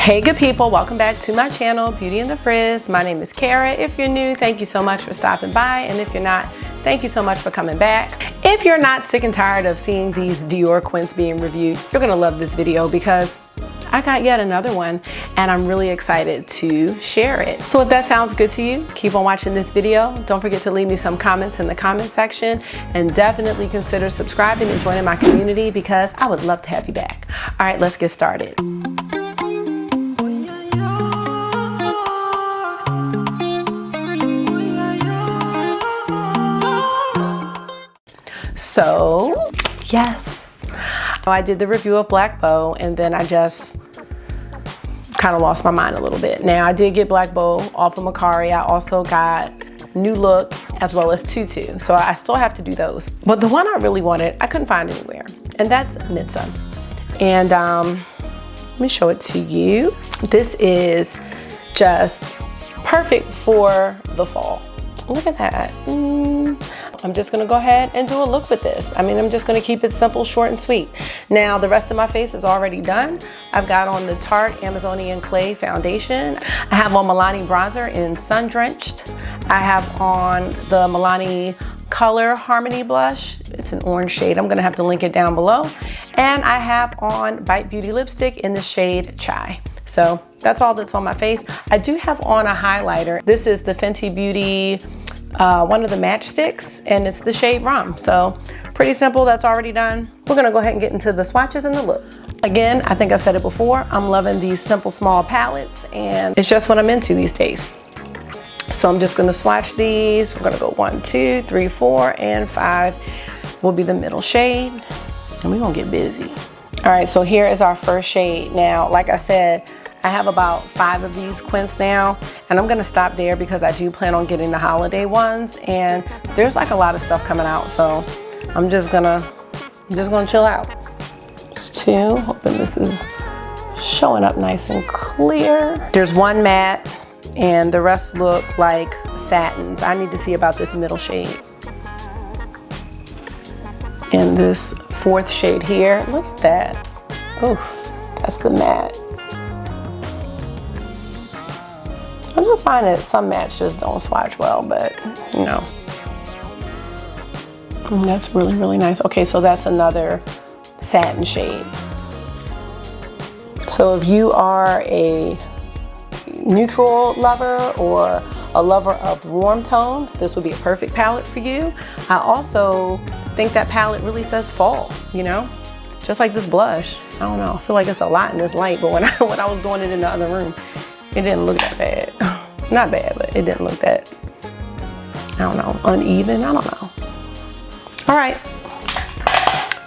Hey good people, welcome back to my channel, Beauty in the Frizz. My name is Kara. If you're new, thank you so much for stopping by, and if you're not, thank you so much for coming back. If you're not sick and tired of seeing these Dior quints being reviewed, you're gonna love this video because I got yet another one and I'm really excited to share it. So if that sounds good to you, keep on watching this video. Don't forget to leave me some comments in the comment section, and definitely consider subscribing and joining my community because I would love to have you back. All right, let's get started. So yes, I did the review of Black Bow and then I just kind of lost my mind a little bit. Now I did get Black Bow off of Macari. I also got New Look as well as Tutu. So I still have to do those. But the one I really wanted, I couldn't find anywhere. And that's Mitzah. And let me show it to you. This is just perfect for the fall. Look at that. I'm just gonna go ahead and do a look with this. I mean, I'm just gonna keep it simple, short, and sweet. Now, the rest of my face is already done. I've got on the Tarte Amazonian Clay Foundation. I have on Milani Bronzer in Sun Drenched. I have on the Milani Color Harmony Blush. It's an orange shade. I'm gonna have to link it down below. And I have on Bite Beauty Lipstick in the shade Chai. So that's all that's on my face. I do have on a highlighter. This is the Fenty Beauty one of the matchsticks, and it's the shade Rum. So pretty simple, that's already done. We're gonna go ahead and get into the swatches and the look. Again, I think I said it before, I'm loving these simple small palettes and it's just what I'm into these days. So I'm just gonna swatch these. We're gonna go 1, 2, 3, 4, and 5 will be the middle shade, and we're gonna get busy. All right, so here is our first shade. Now, like I said, I have about 5 of these quints now, and I'm gonna stop there because I do plan on getting the holiday ones, and there's like a lot of stuff coming out, so I'm just gonna chill out. There's 2, hoping this is showing up nice and clear. There's 1 matte, and the rest look like satins. I need to see about this middle shade. And this 4th shade here, look at that. Oh, that's the matte. I just find that some mattes just don't swatch well, but you know. That's really, really nice. Okay, so that's another satin shade. So if you are a neutral lover or a lover of warm tones, this would be a perfect palette for you. I also think that palette really says fall, you know? Just like this blush. I don't know, I feel like it's a lot in this light, but when I was doing it in the other room, it didn't look that bad. Not bad, but it didn't look that, I don't know, uneven, I don't know. All right,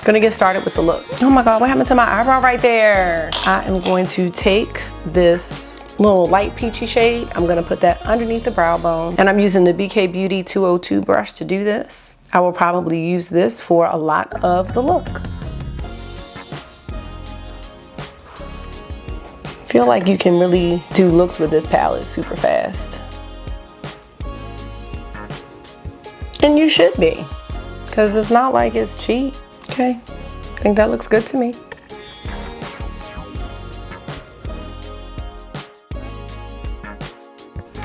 gonna get started with the look. Oh my God, what happened to my eyebrow right there? I am going to take this little light peachy shade. I'm gonna put that underneath the brow bone, and I'm using the BK Beauty 202 brush to do this. I will probably use this for a lot of the look. Feel like you can really do looks with this palette super fast. And you should be, because it's not like it's cheap. Okay, I think that looks good to me.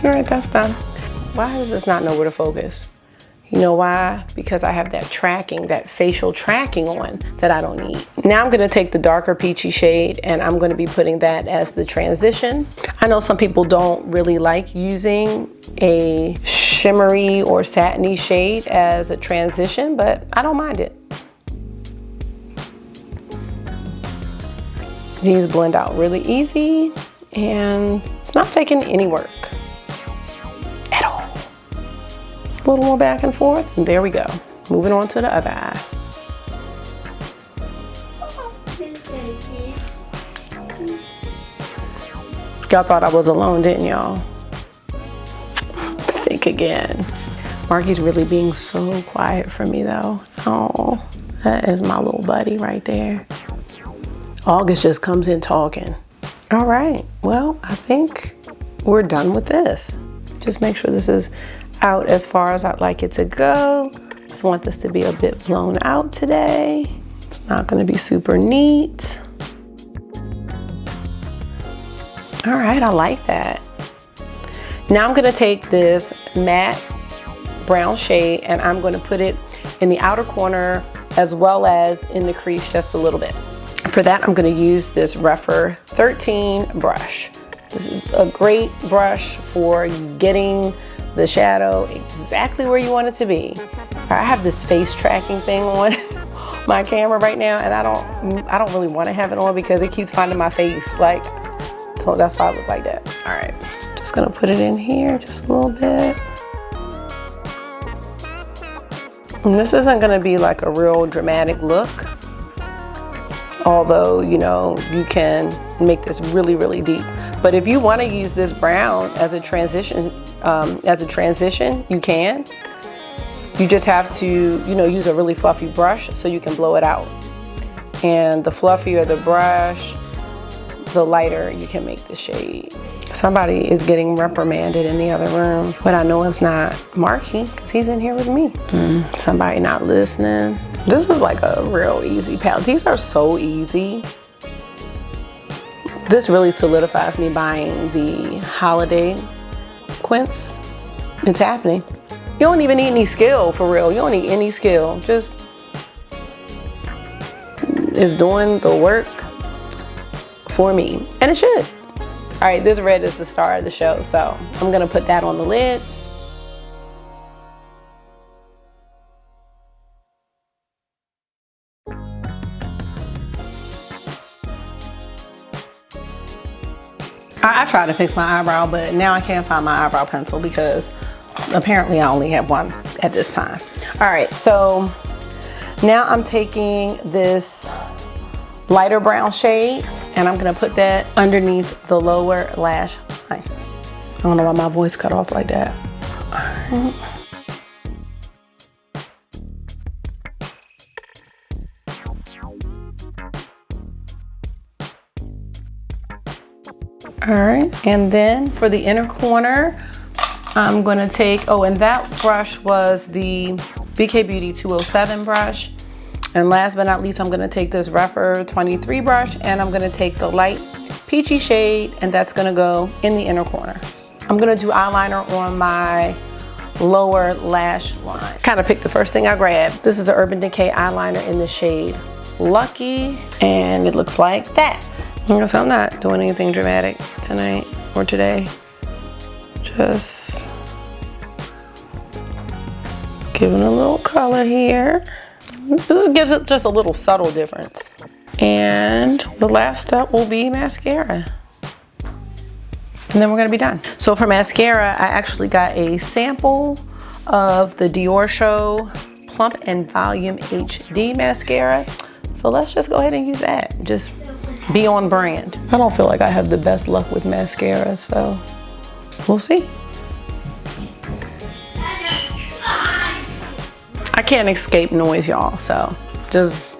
All right, that's done. Why does this not know where to focus? You know why? Because I have that tracking, that facial tracking on that I don't need. Now I'm gonna take the darker peachy shade and I'm gonna be putting that as the transition. I know some people don't really like using a shimmery or satiny shade as a transition, but I don't mind it. These blend out really easy and it's not taking any work at all. A little more back and forth, and there we go. Moving on to the other eye. Y'all thought I was alone, didn't y'all? Think again. Marky's really being so quiet for me though. Oh, that is my little buddy right there. August just comes in talking. All right, well, I think we're done with this. Just make sure this is out as far as I'd like it to go. Just want this to be a bit blown out today. It's not going to be super neat. All right, I like that. Now I'm gonna take this matte brown shade and I'm gonna put it in the outer corner as well as in the crease just a little bit. For that, I'm gonna use this Rephr 13 brush. This is a great brush for getting the shadow exactly where you want it to be. I have this face tracking thing on my camera right now, and I don't really want to have it on because it keeps finding my face, like, so that's why I look like that. All right, just gonna put it in here just a little bit. And this isn't gonna be like a real dramatic look, although, you know, you can make this really, really deep. But if you want to use this brown as a transition, you can. You just have to, you know, use a really fluffy brush so you can blow it out. And the fluffier the brush, the lighter you can make the shade. Somebody is getting reprimanded in the other room, but I know it's not Marky because he's in here with me. Somebody not listening. This is like a real easy palette. These are so easy. This really solidifies me buying the holiday quints. It's happening. You don't even need any skill, for real. You don't need any skill. Just is doing the work for me, and it should. All right, this red is the star of the show, so I'm gonna put that on the lid. I tried to fix my eyebrow, but now I can't find my eyebrow pencil because apparently I only have one at this time. All right, so now I'm taking this lighter brown shade and I'm gonna put that underneath the lower lash line. I don't know why my voice cut off like that. All right, and then for the inner corner, I'm gonna take, oh, and that brush was the BK Beauty 207 brush. And last but not least, I'm gonna take this Rephr 23 brush and I'm gonna take the light peachy shade and that's gonna go in the inner corner. I'm gonna do eyeliner on my lower lash line. Kind of picked the first thing I grabbed. This is an Urban Decay eyeliner in the shade Lucky, and it looks like that. So I'm not doing anything dramatic tonight or today. Just giving a little color here. This gives it just a little subtle difference. And the last step will be mascara. And then we're gonna be done. So for mascara, I actually got a sample of the Dior Show Plump and Volume HD mascara. So let's just go ahead and use that. Just be on brand. I don't feel like I have the best luck with mascara, so we'll see. I can't escape noise, y'all, so just,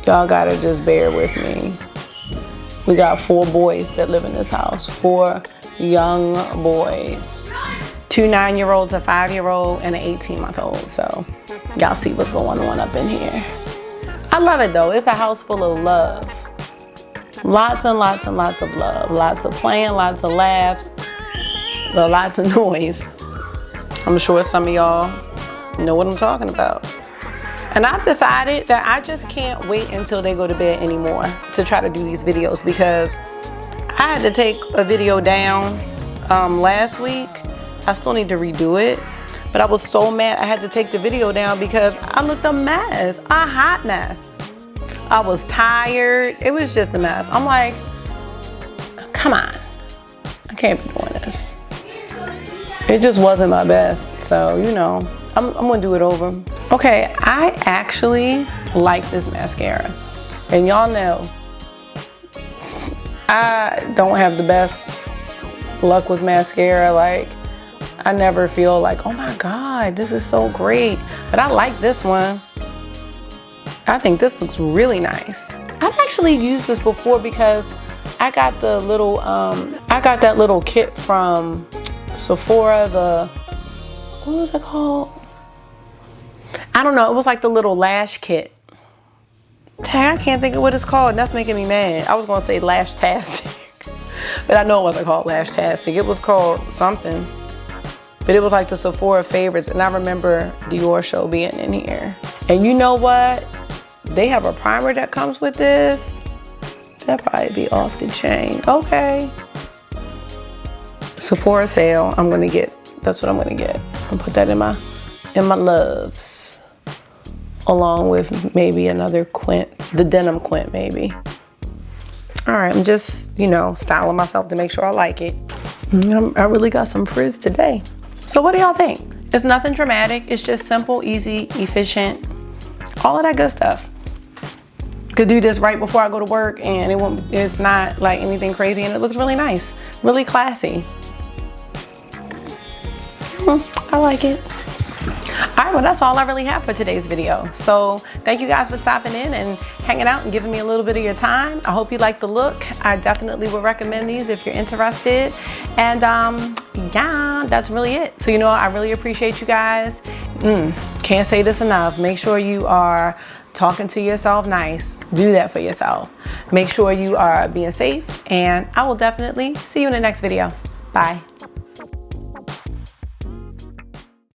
y'all gotta just bear with me. We got 4 boys that live in this house, 4 young boys. 2 9-year-olds, a 5-year-old, and an 18-month-old, so y'all see what's going on up in here. I love it though, it's a house full of love. Lots and lots and lots of love. Lots of playing, lots of laughs, but lots of noise. I'm sure some of y'all know what I'm talking about. And I've decided that I just can't wait until they go to bed anymore to try to do these videos because I had to take a video down last week. I still need to redo it, but I was so mad I had to take the video down because I looked a mess, a hot mess. I was tired. It was just a mess. I'm like, come on. I can't be doing this. It just wasn't my best. So, you know, I'm gonna do it over. Okay, I actually like this mascara. And y'all know, I don't have the best luck with mascara. Like, I never feel like, oh my God, this is so great. But I like this one. I think this looks really nice. I've actually used this before because I got the little, I got that little kit from Sephora, what was it called? I don't know, it was like the little lash kit. I can't think of what it's called, and that's making me mad. I was gonna say Lash-tastic, But I know it wasn't called Lashtastic. It was called something. But it was like the Sephora favorites. And I remember Dior show being in here. And you know what? They have a primer that comes with this. That'd probably be off the chain. Okay. Sephora sale. I'm gonna get, that's what I'm gonna get. I'll put that in my loves. Along with maybe another quint, the denim quint maybe. All right, I'm just, you know, styling myself to make sure I like it. I really got some frizz today. So what do y'all think? It's nothing dramatic. It's just simple, easy, efficient, all of that good stuff. Could do this right before I go to work and it's not like anything crazy and it looks really nice, really classy. I like it. All right, well, that's all I really have for today's video. So thank you guys for stopping in and hanging out and giving me a little bit of your time. I hope you like the look. I definitely would recommend these if you're interested. And yeah, that's really it. So, you know, I really appreciate you guys. Can't say this enough. Make sure you are talking to yourself nice. Do that for yourself. Make sure you are being safe, and I will definitely see you in the next video. Bye.